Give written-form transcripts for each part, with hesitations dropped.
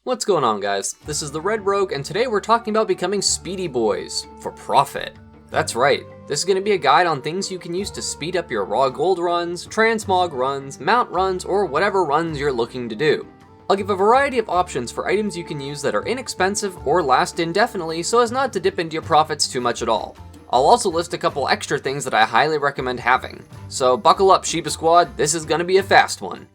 What's going on, guys? This is the Red Rogue, and today we're talking about becoming speedy boys for profit. That's right, this is going to be a guide on things you can use to speed up your raw gold runs, transmog runs, mount runs, or whatever runs you're looking to do. I'll give a variety of options for items you can use that are inexpensive or last indefinitely so as not to dip into your profits too much at all. I'll also list a couple extra things that I highly recommend having. So buckle up, Sheepa Squad, this is going to be a fast one.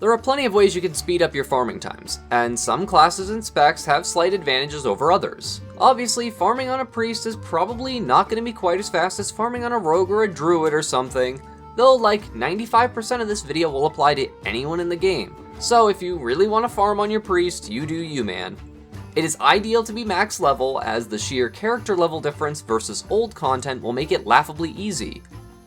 There are plenty of ways you can speed up your farming times, and some classes and specs have slight advantages over others. Obviously, farming on a priest is probably not going to be quite as fast as farming on a rogue or a druid or something, though like 95% of this video will apply to anyone in the game. So if you really want to farm on your priest, you do you, man. It is ideal to be max level, as the sheer character level difference versus old content will make it laughably easy.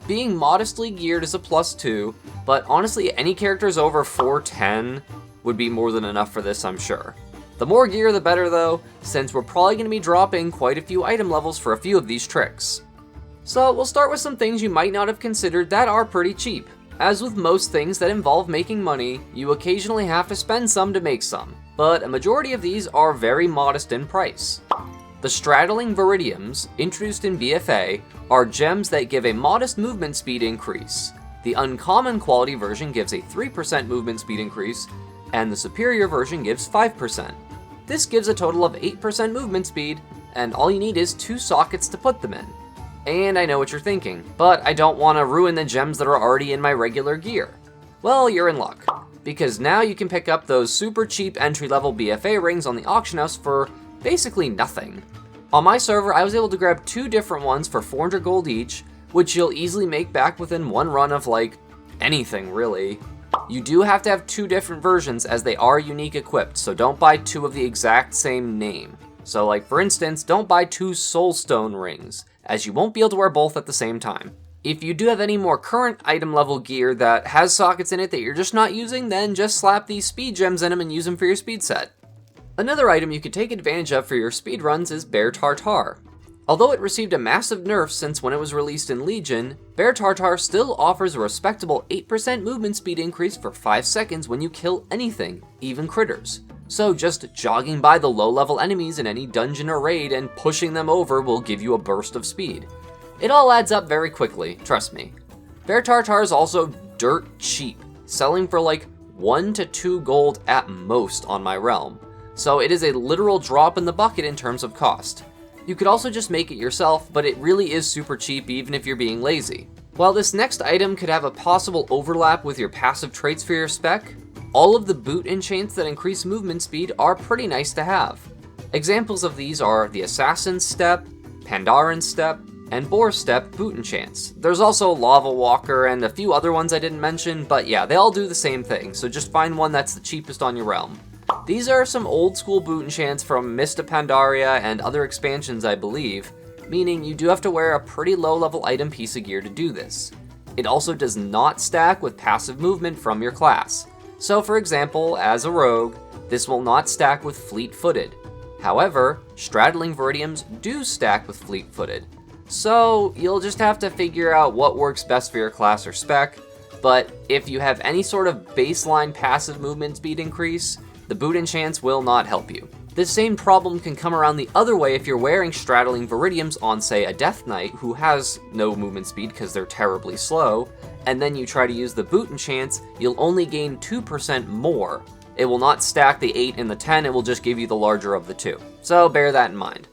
Being modestly geared is a plus too, but honestly any characters over 410 would be more than enough for this, I'm sure. The more gear the better though, since we're probably going to be dropping quite a few item levels for a few of these tricks. So we'll start with some things you might not have considered that are pretty cheap. As with most things that involve making money, you occasionally have to spend some to make some, but a majority of these are very modest in price. The Straddling Viridiums, introduced in BFA, are gems that give a modest movement speed increase. The uncommon quality version gives a 3% movement speed increase, and the superior version gives 5%. This gives a total of 8% movement speed, and all you need is 2 sockets to put them in. And I know what you're thinking, but I don't want to ruin the gems that are already in my regular gear. Well, you're in luck, because now you can pick up those super cheap entry-level BFA rings on the auction house for basically nothing. On my server, I was able to grab 2 different ones for 400 gold each, which you'll easily make back within one run of like anything really. You do have to have 2 different versions as they are unique equipped, so don't buy 2 of the exact same name. So like for instance, don't buy 2 soulstone rings, as you won't be able to wear both at the same time. If you do have any more current item level gear that has sockets in it that you're just not using, then just slap these speed gems in them and use them for your speed set. Another item you could take advantage of for your speedruns is Bear Tartare. Although it received a massive nerf since when it was released in Legion, Bear Tartare still offers a respectable 8% movement speed increase for 5 seconds when you kill anything, even critters. So just jogging by the low level enemies in any dungeon or raid and pushing them over will give you a burst of speed. It all adds up very quickly, trust me. Bear Tartare is also dirt cheap, selling for like 1 to 2 gold at most on my realm. So it is a literal drop in the bucket in terms of cost. You could also just make it yourself, but it really is super cheap even if you're being lazy. While this next item could have a possible overlap with your passive traits for your spec, all of the boot enchants that increase movement speed are pretty nice to have. Examples of these are the Assassin's Step, Pandaren Step, and Boar Step boot enchants. There's also Lava Walker and a few other ones I didn't mention, but yeah, they all do the same thing, so just find one that's the cheapest on your realm. These are some old school boot enchants from Mist of Pandaria and other expansions, I believe, meaning you do have to wear a pretty low level item piece of gear to do this. It also does not stack with passive movement from your class. So for example, as a rogue, this will not stack with fleet-footed. However, Straddling Viridiums do stack with fleet-footed. So you'll just have to figure out what works best for your class or spec, but if you have any sort of baseline passive movement speed increase, the boot enchants will not help you. This same problem can come around the other way if you're wearing Straddling Viridiums on, say, a Death Knight who has no movement speed because they're terribly slow, and then you try to use the boot enchants, you'll only gain 2% more. It will not stack the 8 and the 10, it will just give you the larger of the 2. So bear that in mind.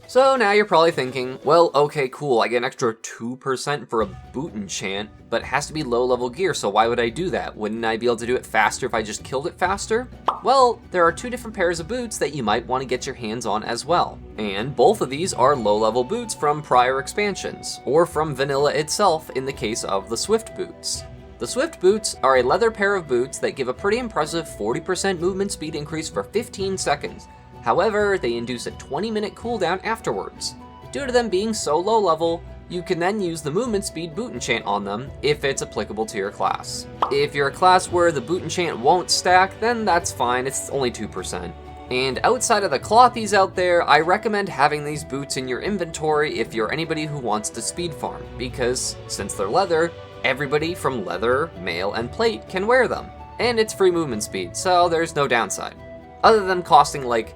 So now you're probably thinking, well, okay, cool, I get an extra 2% for a boot enchant, but it has to be low level gear, so why would I do that? Wouldn't I be able to do it faster if I just killed it faster? Well, there are 2 different pairs of boots that you might want to get your hands on as well. And both of these are low level boots from prior expansions, or from vanilla itself in the case of the Swift boots. The Swift boots are a leather pair of boots that give a pretty impressive 40% movement speed increase for 15 seconds. However, they induce a 20-minute cooldown afterwards. Due to them being so low level, you can then use the movement speed boot enchant on them if it's applicable to your class. If you're a class where the boot enchant won't stack, then that's fine, it's only 2%. And outside of the clothies out there, I recommend having these boots in your inventory if you're anybody who wants to speed farm, because since they're leather, everybody from leather, mail, and plate can wear them. And it's free movement speed, so there's no downside. Other than costing like,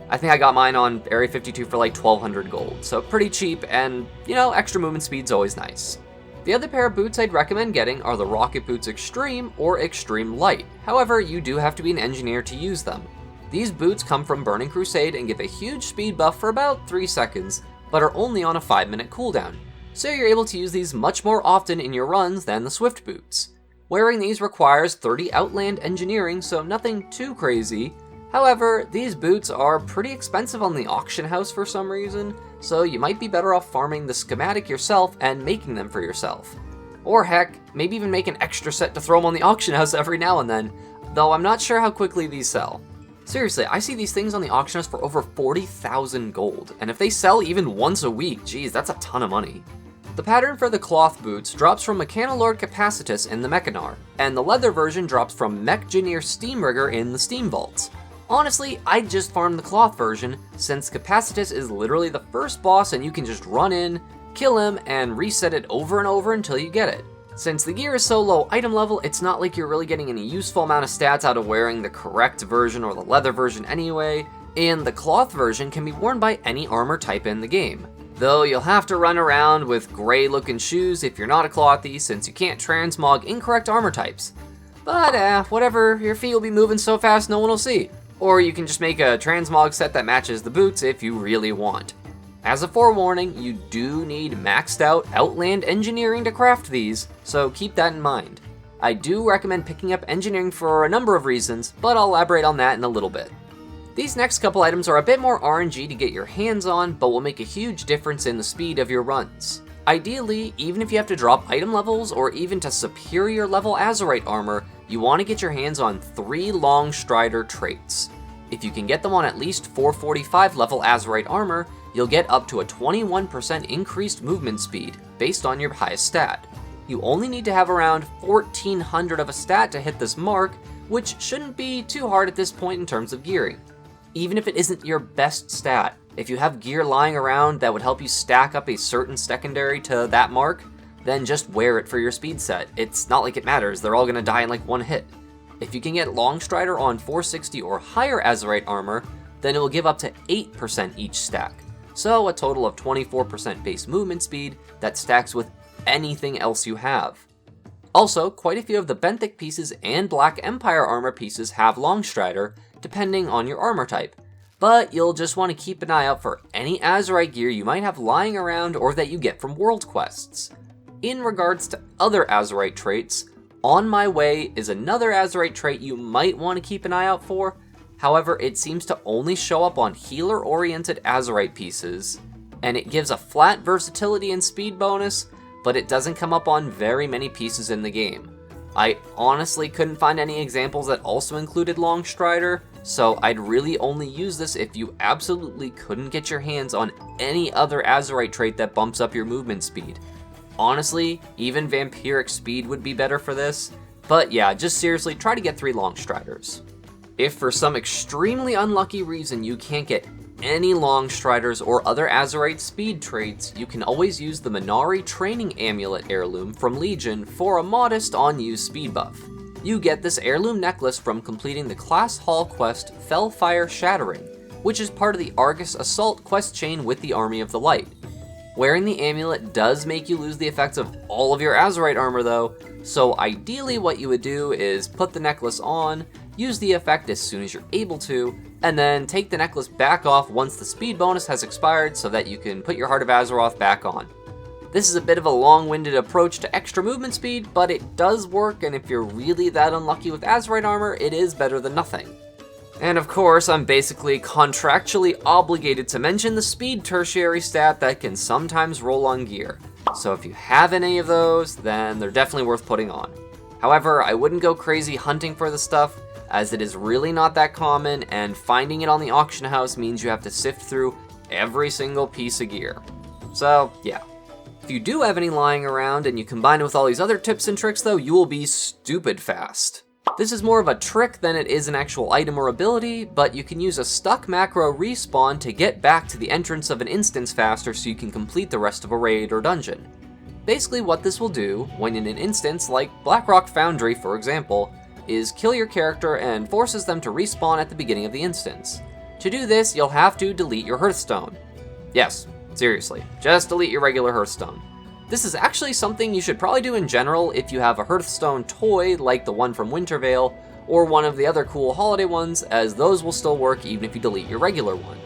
I think I got mine on Area 52 for like 1200 gold, so pretty cheap, and you know, extra movement speed's always nice. The other pair of boots I'd recommend getting are the Rocket Boots Xtreme or Xtreme Lite. However, you do have to be an engineer to use them. These boots come from Burning Crusade and give a huge speed buff for about 3 seconds, but are only on a 5-minute cooldown, so you're able to use these much more often in your runs than the Swift boots. Wearing these requires 30 Outland engineering, so nothing too crazy. However, these boots are pretty expensive on the auction house for some reason, so you might be better off farming the schematic yourself and making them for yourself. Or heck, maybe even make an extra set to throw them on the auction house every now and then, though I'm not sure how quickly these sell. Seriously, I see these things on the auction house for over 40,000 gold, and if they sell even once a week, geez, that's a ton of money. The pattern for the cloth boots drops from Mechanolord Capacitus in the Mechanar, and the leather version drops from Mechgineer Steamrigger in the Steam Vaults. Honestly, I'd just farm the cloth version, since Capacitus is literally the first boss and you can just run in, kill him, and reset it over and over until you get it. Since the gear is so low item level, it's not like you're really getting any useful amount of stats out of wearing the correct version or the leather version anyway, and the cloth version can be worn by any armor type in the game. Though you'll have to run around with gray looking shoes if you're not a clothy, since you can't transmog incorrect armor types. But whatever, your feet will be moving so fast no one will see. Or you can just make a transmog set that matches the boots if you really want. As a forewarning, you do need maxed out Outland engineering to craft these, so keep that in mind. I do recommend picking up engineering for a number of reasons, but I'll elaborate on that in a little bit. These next couple items are a bit more RNG to get your hands on, but will make a huge difference in the speed of your runs. Ideally, even if you have to drop item levels or even to superior level Azerite armor, you want to get your hands on 3 Longstrider traits. If you can get them on at least 445 level Azerite armor, you'll get up to a 21% increased movement speed based on your highest stat. You only need to have around 1400 of a stat to hit this mark, which shouldn't be too hard at this point in terms of gearing. Even if it isn't your best stat, if you have gear lying around that would help you stack up a certain secondary to that mark, then just wear it for your speed set. It's not like it matters, they're all gonna die in like one hit. If you can get Longstrider on 460 or higher Azerite armor, then it will give up to 8% each stack. So a total of 24% base movement speed that stacks with anything else you have. Also, quite a few of the Benthic pieces and Black Empire armor pieces have Longstrider, depending on your armor type. But you'll just want to keep an eye out for any Azerite gear you might have lying around or that you get from world quests. In regards to other Azerite traits, On My Way is another Azerite trait you might want to keep an eye out for. However, it seems to only show up on healer-oriented Azerite pieces, and it gives a flat versatility and speed bonus, but it doesn't come up on very many pieces in the game. I honestly couldn't find any examples that also included Longstrider, so I'd really only use this if you absolutely couldn't get your hands on any other Azerite trait that bumps up your movement speed. Honestly, even Vampiric Speed would be better for this, but yeah, just seriously try to get 3 Longstriders. If for some extremely unlucky reason you can't get any Longstriders or other Azerite speed traits, you can always use the Minari Training Amulet Heirloom from Legion for a modest on-use speed buff. You get this heirloom necklace from completing the Class Hall quest Fellfire Shattering, which is part of the Argus Assault quest chain with the Army of the Light. Wearing the amulet does make you lose the effects of all of your Azerite armor though, so ideally what you would do is put the necklace on, use the effect as soon as you're able to, and then take the necklace back off once the speed bonus has expired so that you can put your Heart of Azeroth back on. This is a bit of a long-winded approach to extra movement speed, but it does work, and if you're really that unlucky with Azerite armor, it is better than nothing. And of course, I'm basically contractually obligated to mention the speed tertiary stat that can sometimes roll on gear. So if you have any of those, then they're definitely worth putting on. However, I wouldn't go crazy hunting for the stuff, as it is really not that common, and finding it on the auction house means you have to sift through every single piece of gear. So, yeah. If you do have any lying around and you combine it with all these other tips and tricks though, you will be stupid fast. This is more of a trick than it is an actual item or ability, but you can use a stuck macro respawn to get back to the entrance of an instance faster so you can complete the rest of a raid or dungeon. Basically what this will do, when in an instance like Blackrock Foundry for example, is kill your character and forces them to respawn at the beginning of the instance. To do this, you'll have to delete your Hearthstone. Yes, seriously, just delete your regular Hearthstone. This is actually something you should probably do in general if you have a Hearthstone toy like the one from Wintervale, or one of the other cool holiday ones, as those will still work even if you delete your regular one.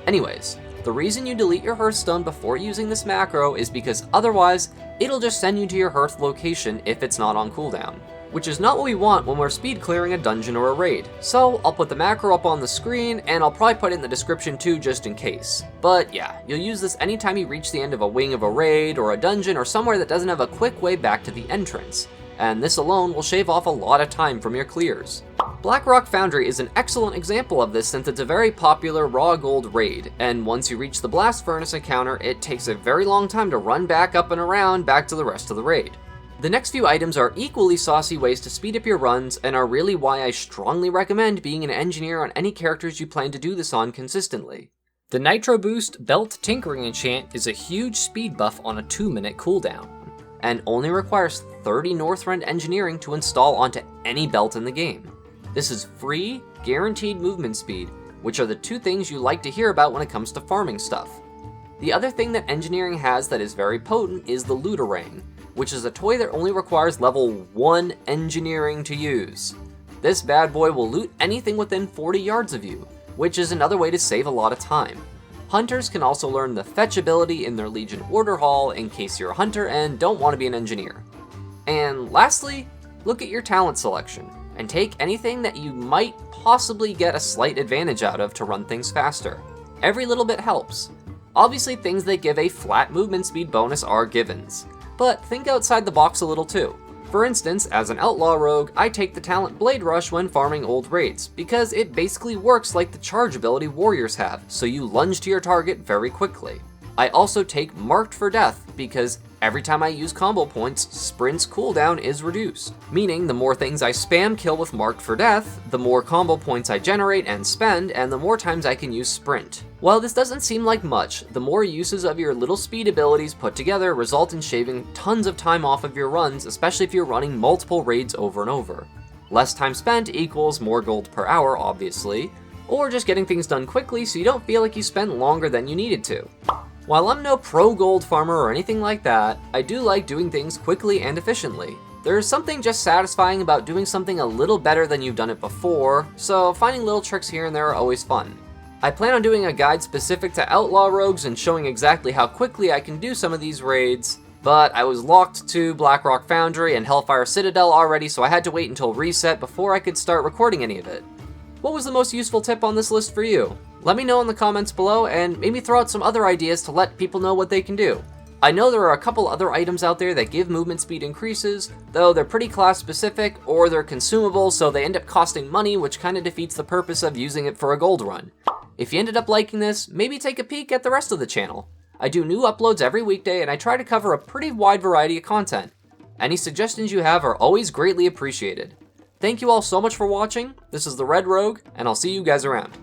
Anyways, the reason you delete your Hearthstone before using this macro is because otherwise, it'll just send you to your Hearth location if it's not on cooldown, which is not what we want when we're speed clearing a dungeon or a raid. So I'll put the macro up on the screen, and I'll probably put it in the description too just in case. But yeah, you'll use this anytime you reach the end of a wing of a raid or a dungeon or somewhere that doesn't have a quick way back to the entrance, and this alone will shave off a lot of time from your clears. Blackrock Foundry is an excellent example of this since it's a very popular raw gold raid, and once you reach the Blast Furnace encounter, it takes a very long time to run back up and around back to the rest of the raid. The next few items are equally saucy ways to speed up your runs and are really why I strongly recommend being an engineer on any characters you plan to do this on consistently. The Nitro Boost Belt Tinkering enchant is a huge speed buff on a 2-minute cooldown, and only requires 30 Northrend engineering to install onto any belt in the game. This is free, guaranteed movement speed, which are the two things you like to hear about when it comes to farming stuff. The other thing that engineering has that is very potent is the Looterang, which is a toy that only requires level 1 engineering to use. This bad boy will loot anything within 40 yards of you, which is another way to save a lot of time. Hunters can also learn the fetch ability in their Legion Order Hall in case you're a hunter and don't want to be an engineer. And lastly, look at your talent selection, and take anything that you might possibly get a slight advantage out of to run things faster. Every little bit helps. Obviously things that give a flat movement speed bonus are givens, but think outside the box a little too. For instance, as an outlaw rogue, I take the talent Blade Rush when farming old raids, because it basically works like the charge ability warriors have, so you lunge to your target very quickly. I also take Marked for Death, because every time I use combo points, Sprint's cooldown is reduced. Meaning the more things I spam kill with Marked for Death, the more combo points I generate and spend, and the more times I can use Sprint. While this doesn't seem like much, the more uses of your little speed abilities put together result in shaving tons of time off of your runs, especially if you're running multiple raids over and over. Less time spent equals more gold per hour, obviously, or just getting things done quickly so you don't feel like you spent longer than you needed to. While I'm no pro gold farmer or anything like that, I do like doing things quickly and efficiently. There's something just satisfying about doing something a little better than you've done it before, so finding little tricks here and there are always fun. I plan on doing a guide specific to outlaw rogues and showing exactly how quickly I can do some of these raids, but I was locked to Blackrock Foundry and Hellfire Citadel already, so I had to wait until reset before I could start recording any of it. What was the most useful tip on this list for you? Let me know in the comments below, and maybe throw out some other ideas to let people know what they can do. I know there are a couple other items out there that give movement speed increases, though they're pretty class specific, or they're consumable so they end up costing money, which kinda defeats the purpose of using it for a gold run. If you ended up liking this, maybe take a peek at the rest of the channel. I do new uploads every weekday and I try to cover a pretty wide variety of content. Any suggestions you have are always greatly appreciated. Thank you all so much for watching, this is the Red Rogue, and I'll see you guys around.